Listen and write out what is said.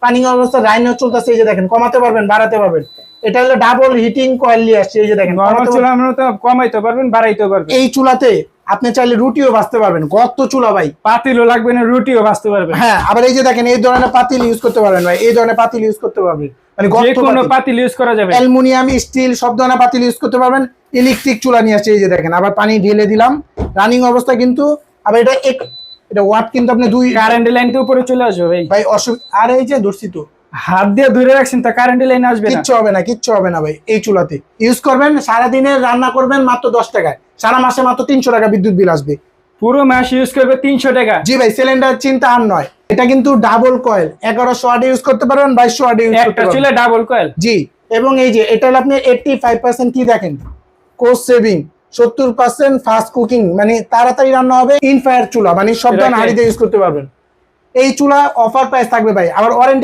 পানিং অবস্থা রাইনও চলতেছে, এই যে দেখেন, কমাতে পারবেন বাড়াতে পারবেন। এটা হলো ডাবল হিটিং কয়েল নিয়ে আসছে, এই যে দেখেন। নরমাল চুলা আমরা তো কমাইতে পারবেন বাড়াইতে পারবেন। এই চুলাতে আপনি চাইলে রুটিও ভাজতে পারবেন, গর্ত চুলা ভাই, পাতিলও লাগবে না, রুটিও ভাজতে পারবেন। হ্যাঁ, আবার এই যে দেখেন, এই ধরনের পাতিল ইউজ করতে পারবেন ভাই, এই ধরনের পাতিল ইউজ করতে পারবেন, মানে যে কোনো পাতিল ইউজ করা যাবে, অ্যালুমিনিয়াম, স্টিল সব ধরনের পাতিল ইউজ করতে পারবেন। ইলেকট্রিক চুলা নিয়ে আসছে, এই যে দেখেন, আবার পানি ঢেলে দিলাম, রানিং অবস্থা কিন্তু। আবার এটা ওয়াট কিন্তু আপনি কারেন্ট লাইন তো উপরে চলে আসবে ভাই। ভাই অসুবিধা, আর এই যে ধরছি তো, হাত দিয়ে ধরে রাখছেন তা কারেন্ট লাইন আসবে না, কিচ্ছু হবে না, কিচ্ছু হবে না ভাই। এই চুলাতে ইউজ করবেন, সারাদিনে রান্না করবেন মাত্র 10 টাকায়, সারা মাসে মাত্র 300 টাকা বিদ্যুৎ বিল আসবে। পুরো মাস ইউজ করবে 300 টাকা। জি ভাই, সিলিন্ডার চিন্তা আর নয়। এটা কিন্তু ডাবল কয়েল, 1100 ওয়াট ইউজ করতে পারবেন, 2200 ওয়াট ইউজ করতে একটা পারবেন। চুলা ডাবল কয়েল। জি, এবং এই যে এটা হলো আপনি 85% কি দেখেন, কোস্ট সেভিং, 70% ফাস্ট কুকিং, মানে তাড়াতাড়ি রান্না হবে। ইনফায়ার চুলা, মানে সব ধরনের হাঁড়িতে ইউজ করতে পারবেন। এই চুলা অফার প্রাইস থাকবে ভাই, আবার ওয়ারেন্টি